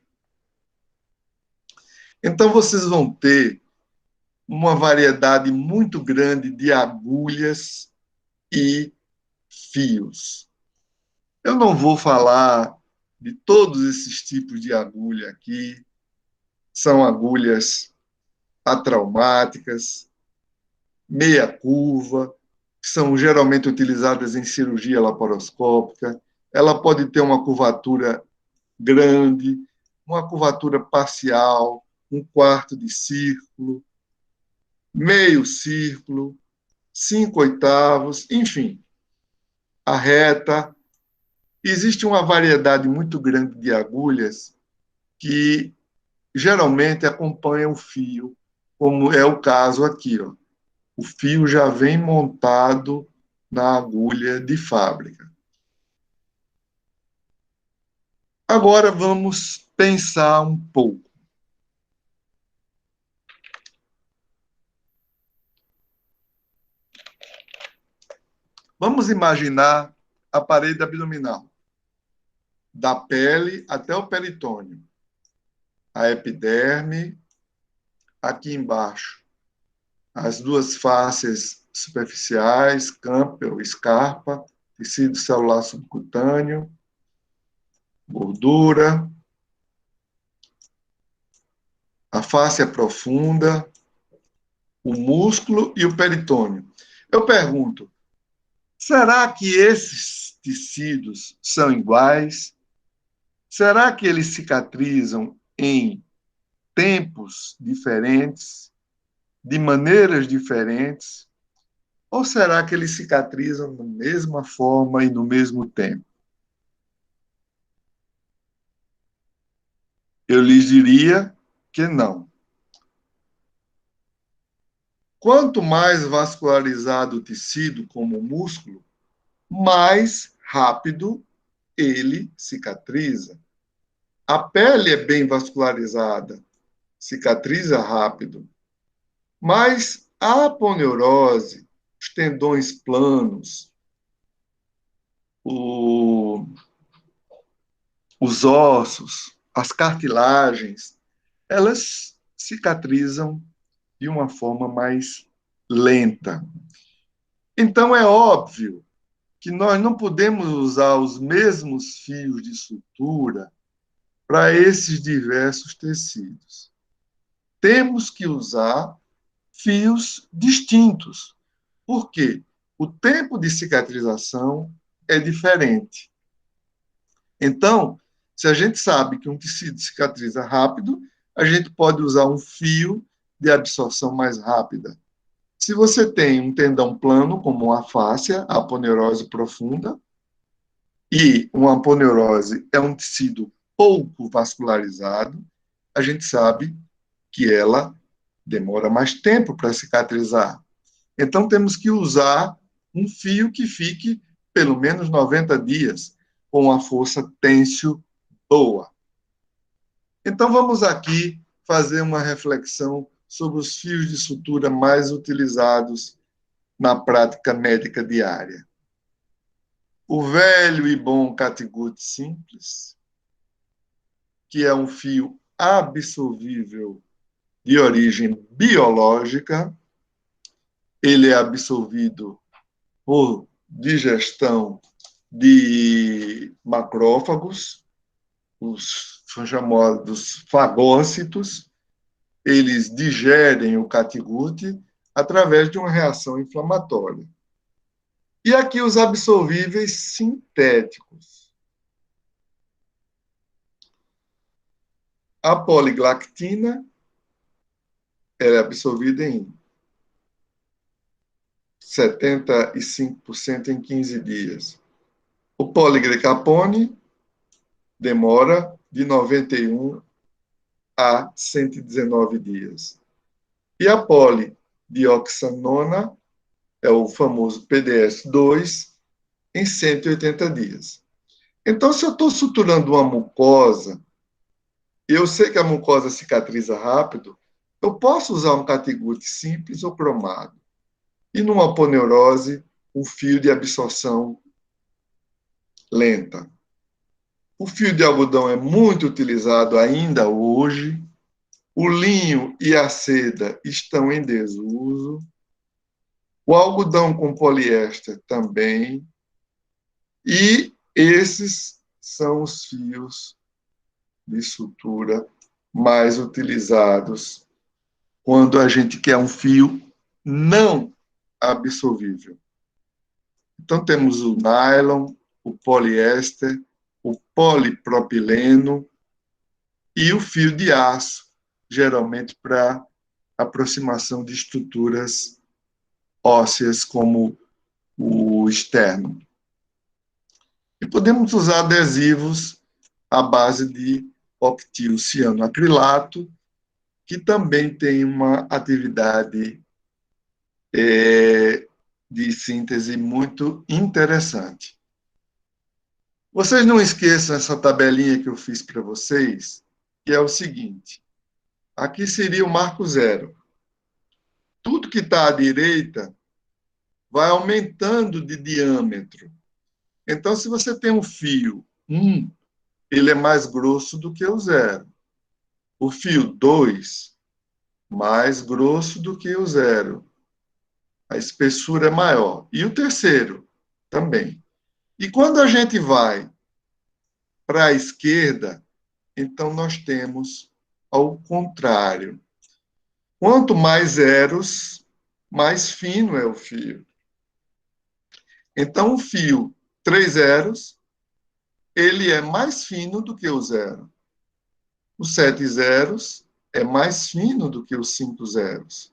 Então, vocês vão ter uma variedade muito grande de agulhas e fios. Eu não vou falar de todos esses tipos de agulha aqui. São agulhas atraumáticas, meia curva, que são geralmente utilizadas em cirurgia laparoscópica. Ela pode ter uma curvatura grande, uma curvatura parcial, um quarto de círculo, meio círculo, 5/8, enfim, a reta. Existe uma variedade muito grande de agulhas que geralmente acompanham o fio, como é o caso aqui, ó. O fio já vem montado na agulha de fábrica. Agora vamos pensar um pouco. Vamos imaginar a parede abdominal, da pele até o peritônio, a epiderme, aqui embaixo, as duas faces superficiais, Campbell, escarpa, tecido celular subcutâneo, gordura, a face profunda, o músculo e o peritônio. Eu pergunto, será que esses tecidos são iguais? Será que eles cicatrizam em tempos diferentes, de maneiras diferentes? Ou será que eles cicatrizam da mesma forma e no mesmo tempo? Eu lhes diria que não. Quanto mais vascularizado o tecido, como o músculo, mais rápido ele cicatriza. A pele é bem vascularizada, cicatriza rápido. Mas a aponeurose, os tendões planos, os ossos, as cartilagens, elas cicatrizam de uma forma mais lenta. Então, é óbvio que nós não podemos usar os mesmos fios de sutura para esses diversos tecidos. Temos que usar fios distintos. Por quê? O tempo de cicatrização é diferente. Então, se a gente sabe que um tecido cicatriza rápido, a gente pode usar um fio de absorção mais rápida. Se você tem um tendão plano, como a fáscia, a aponeurose profunda, e uma aponeurose é um tecido pouco vascularizado, a gente sabe que ela demora mais tempo para cicatrizar. Então, temos que usar um fio que fique pelo menos 90 dias, com a força tênsio boa. Então, vamos aqui fazer uma reflexão sobre os fios de sutura mais utilizados na prática médica diária. O velho e bom catiguete simples, que é um fio absorvível de origem biológica, ele é absorvido por digestão de macrófagos, os são chamados fagócitos, eles digerem o catiguete através de uma reação inflamatória. E aqui os absorvíveis sintéticos. A poliglactina é absorvida em 75% em 15 dias. O poligricapone demora de 91 a 119 dias. E a polidioxanona é o famoso PDS2 em 180 dias. Então, se eu estou suturando uma mucosa, e eu sei que a mucosa cicatriza rápido, eu posso usar um catiguete simples ou cromado. E numa aponeurose, um fio de absorção lenta. O fio de algodão é muito utilizado ainda hoje. O linho e a seda estão em desuso. O algodão com poliéster também. E esses são os fios de sutura mais utilizados quando a gente quer um fio não absorvível. Então, temos o nylon, o poliéster, o polipropileno e o fio de aço, geralmente para aproximação de estruturas ósseas, como o externo. E podemos usar adesivos à base de octilcianoacrilato, que também tem uma atividade de síntese muito interessante. Vocês não esqueçam essa tabelinha que eu fiz para vocês, que é o seguinte: aqui seria o marco zero. Tudo que está à direita vai aumentando de diâmetro. Então, se você tem um fio 1, ele é mais grosso do que o 0. O fio 2, mais grosso do que o 0. A espessura é maior. E o terceiro, também. E quando a gente vai para a esquerda, então nós temos ao contrário. Quanto mais zeros, mais fino é o fio. Então, o fio 3 zeros, ele é mais fino do que o 0. O 7 zeros é mais fino do que os 5 zeros.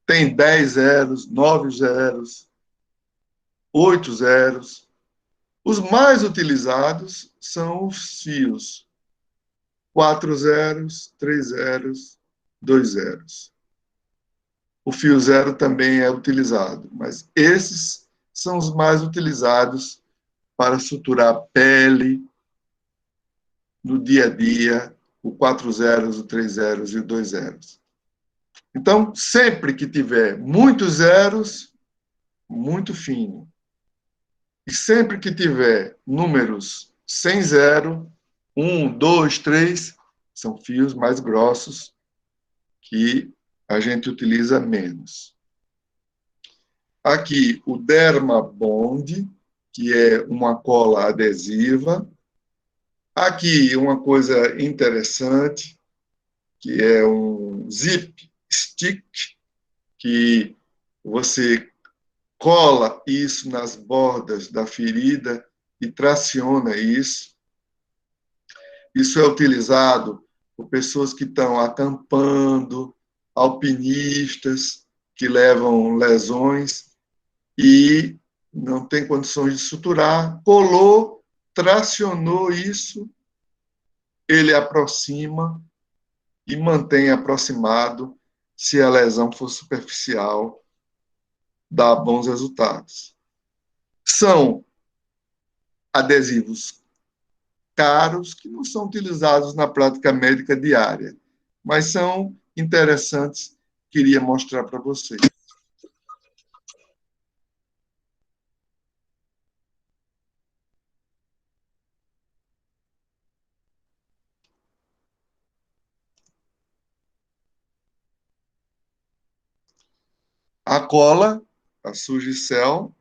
Tem 10 zeros, 9 zeros, 8 zeros. Os mais utilizados são os fios 4 zeros, 3 zeros, 2 zeros. O fio zero também é utilizado, mas esses são os mais utilizados para suturar pele no dia a dia, o 4 zeros, o 3 zeros e o 2 zeros. Então, sempre que tiver muitos zeros, muito fino. E sempre que tiver números sem zero, 1, 2, 3, são fios mais grossos que a gente utiliza menos. Aqui o Dermabond, que é uma cola adesiva. Aqui uma coisa interessante, que é um zip stick, que você cola isso nas bordas da ferida e traciona isso. Isso é utilizado por pessoas que estão acampando, alpinistas que levam lesões e não tem condições de suturar, colou, tracionou isso, ele aproxima e mantém aproximado. Se a lesão for superficial, dá bons resultados. São adesivos caros que não são utilizados na prática médica diária, mas são interessantes, queria mostrar para vocês. A cola, a Surgicel.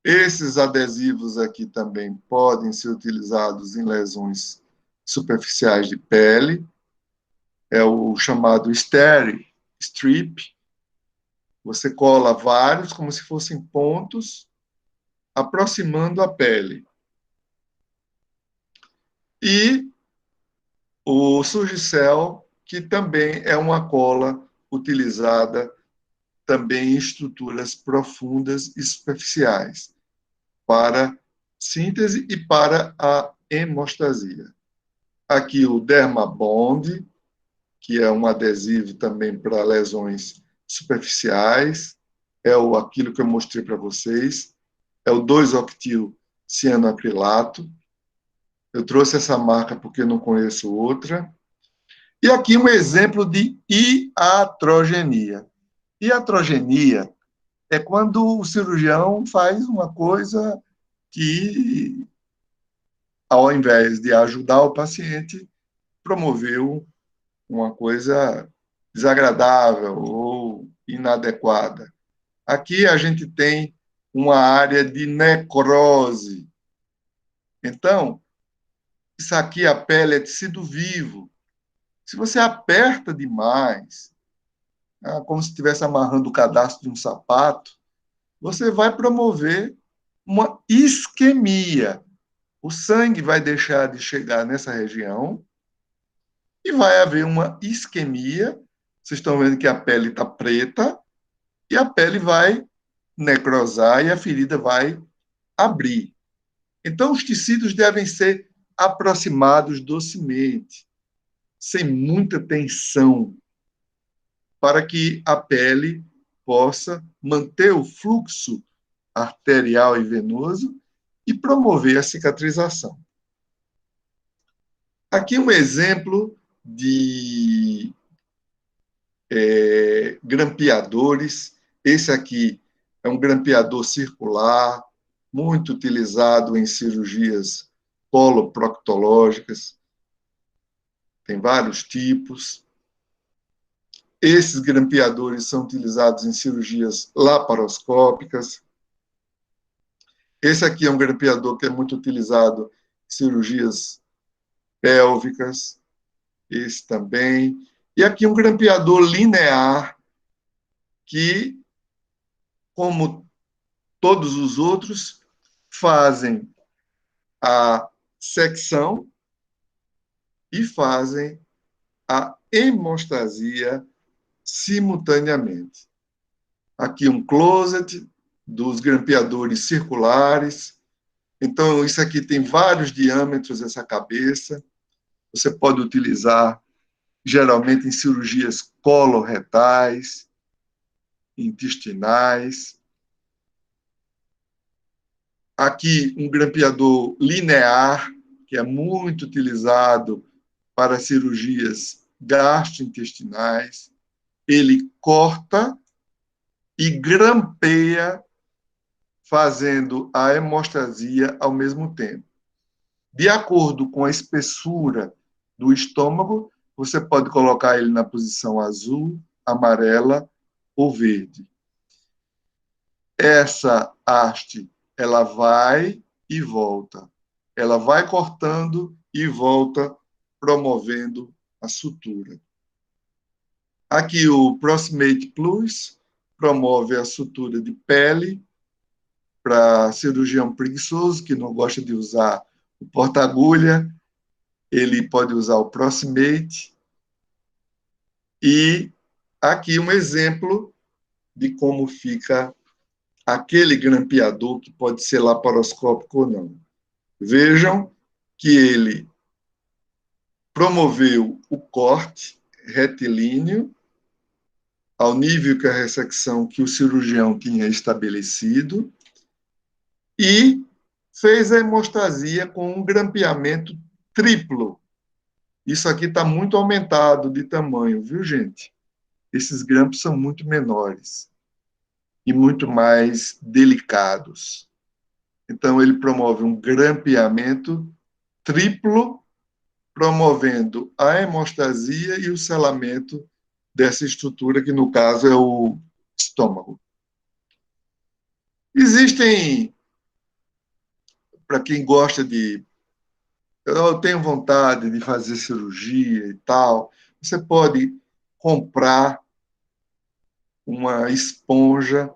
Esses adesivos aqui também podem ser utilizados em lesões superficiais de pele. É o chamado strip. Você cola vários como se fossem pontos, aproximando a pele. E o Surgicel, que também é uma cola utilizada também em estruturas profundas e superficiais, para síntese e para a hemostasia. Aqui o Dermabond, que é um adesivo também para lesões superficiais, aquilo que eu mostrei para vocês, é o 2-octil cianoacrilato. Eu trouxe essa marca porque não conheço outra. E aqui um exemplo de iatrogenia. Iatrogenia é quando o cirurgião faz uma coisa que, ao invés de ajudar o paciente, promoveu uma coisa desagradável ou inadequada. Aqui a gente tem uma área de necrose. Então, isso aqui, a pele é tecido vivo. Se você aperta demais, como se estivesse amarrando o cadastro de um sapato, você vai promover uma isquemia. O sangue vai deixar de chegar nessa região e vai haver uma isquemia. Vocês estão vendo que a pele está preta e a pele vai necrosar e a ferida vai abrir. Então, os tecidos devem ser aproximados docemente, sem muita tensão, para que a pele possa manter o fluxo arterial e venoso e promover a cicatrização. Aqui um exemplo de grampeadores. Esse aqui é um grampeador circular, muito utilizado em cirurgias coloproctológicas. Tem vários tipos. Esses grampeadores são utilizados em cirurgias laparoscópicas. Esse aqui é um grampeador que é muito utilizado em cirurgias pélvicas. Esse também. E aqui um grampeador linear, que, como todos os outros, fazem a secção e fazem a hemostasia simultaneamente. Aqui um closet dos grampeadores circulares. Então, isso aqui tem vários diâmetros, essa cabeça. Você pode utilizar, geralmente, em cirurgias coloretais, intestinais. Aqui, um grampeador linear, que é muito utilizado para cirurgias gastrointestinais. Ele corta e grampeia, fazendo a hemostasia ao mesmo tempo. De acordo com a espessura do estômago, você pode colocar ele na posição azul, amarela ou verde. Essa haste, ela vai e volta. Ela vai cortando e volta, promovendo a sutura. Aqui o Proximate Plus promove a sutura de pele para cirurgião preguiçoso, que não gosta de usar o porta-agulha, ele pode usar o Proximate. E aqui um exemplo de como fica aquele grampeador, que pode ser laparoscópico ou não. Vejam que ele promoveu o corte retilíneo ao nível que a ressecção que o cirurgião tinha estabelecido e fez a hemostasia com um grampeamento triplo. Isso aqui está muito aumentado de tamanho, viu, gente? Esses grampos são muito menores e muito mais delicados. Então, ele promove um grampeamento triplo, promovendo a hemostasia e o selamento dessa estrutura, que no caso é o estômago. Existem, para quem gosta de... Eu tenho vontade de fazer cirurgia e tal, você pode comprar uma esponja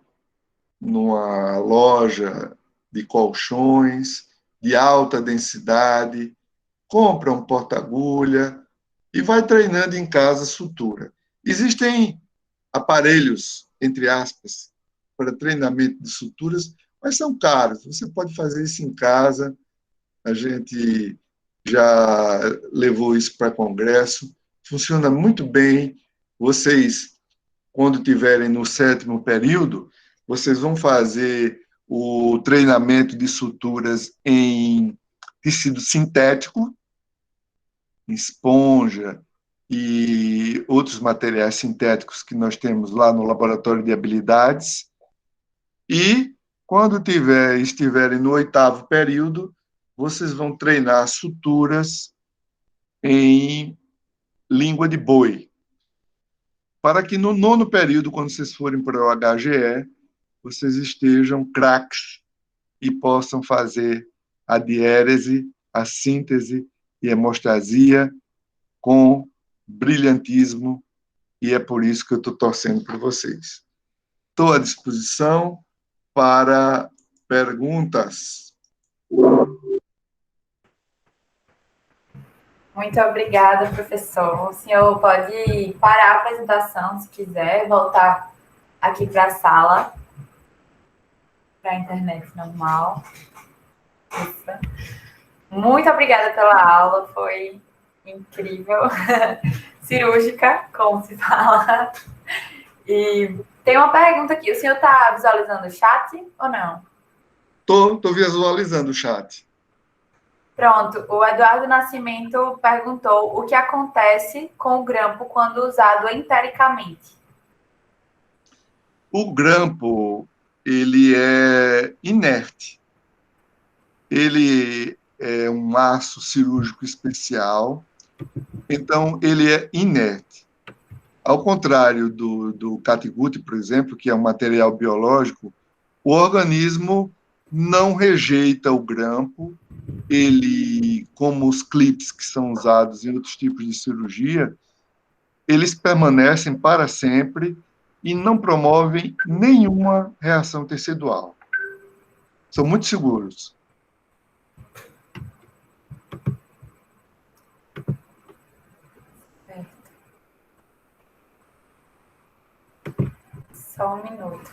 numa loja de colchões de alta densidade, compra um porta-agulha e vai treinando em casa sutura. Existem aparelhos, entre aspas, para treinamento de suturas, mas são caros. Você pode fazer isso em casa. A gente já levou isso para congresso. Funciona muito bem. Vocês, quando tiverem no 7º período, vocês vão fazer o treinamento de suturas em tecido sintético, em esponja e outros materiais sintéticos que nós temos lá no laboratório de habilidades. E, quando estiverem no 8º período, vocês vão treinar suturas em língua de boi, para que no 9º período, quando vocês forem para o HGE, vocês estejam craques e possam fazer a diérese, a síntese e hemostasia com brilhantismo, e é por isso que eu estou torcendo por vocês. Estou à disposição para perguntas. Muito obrigada, professor. O senhor pode parar a apresentação, se quiser, voltar aqui para a sala, para a internet normal. Isso. Muito obrigada pela aula, foi incrível. Cirúrgica, como se fala. E tem uma pergunta aqui. O senhor está visualizando o chat ou não? Estou visualizando o chat. Pronto, o Eduardo Nascimento perguntou o que acontece com o grampo quando usado entericamente. O grampo, ele é inerte. Ele é um aço cirúrgico especial, então ele é inerte. Ao contrário do catgut, por exemplo, que é um material biológico, o organismo não rejeita o grampo. Ele, como os clips que são usados em outros tipos de cirurgia, eles permanecem para sempre e não promovem nenhuma reação tecidual. São muito seguros. Só um minuto.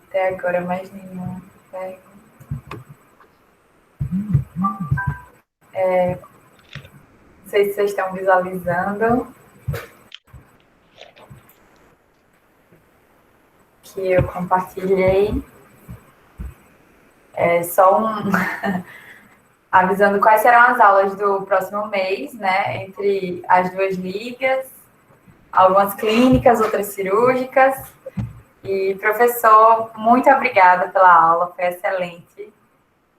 Até agora, mais nenhuma pergunta. Não sei se vocês estão visualizando. Que eu compartilhei. Só avisando quais serão as aulas do próximo mês, né? Entre as 2 ligas, algumas clínicas, outras cirúrgicas. E, professor, muito obrigada pela aula, foi excelente.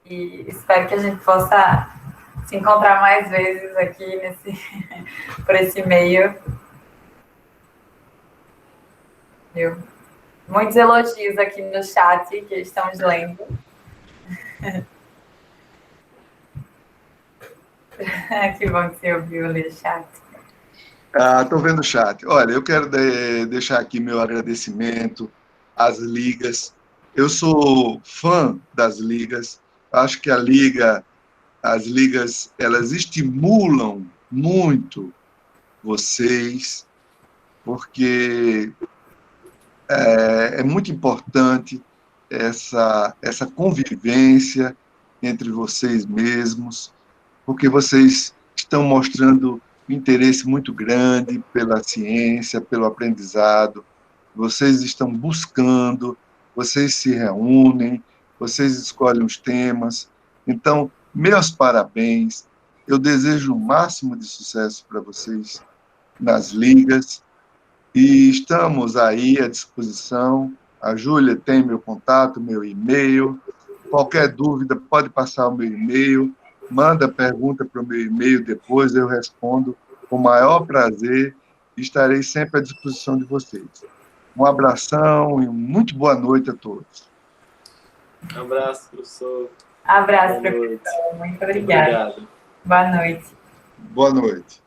E espero que a gente possa se encontrar mais vezes aqui por esse meio. Viu? Muitos elogios aqui no chat que estamos lendo. Que bom que você ouviu ler o chat. Estou vendo o chat. Olha, eu quero deixar aqui meu agradecimento às ligas. Eu sou fã das ligas. Acho que as ligas, elas estimulam muito vocês, porque é muito importante essa convivência entre vocês mesmos, porque vocês estão mostrando um interesse muito grande pela ciência, pelo aprendizado, vocês estão buscando, vocês se reúnem, vocês escolhem os temas. Então, meus parabéns. Eu desejo o máximo de sucesso para vocês nas ligas. E estamos aí à disposição. A Júlia tem meu contato, meu e-mail. Qualquer dúvida, pode passar o meu e-mail. Manda pergunta para o meu e-mail, depois eu respondo com o maior prazer. Estarei sempre à disposição de vocês. Um abração e muito boa noite a todos. Um abraço, professor. Abraço, Boa noite. professor. Muito obrigada. Obrigado. Boa noite. Boa noite.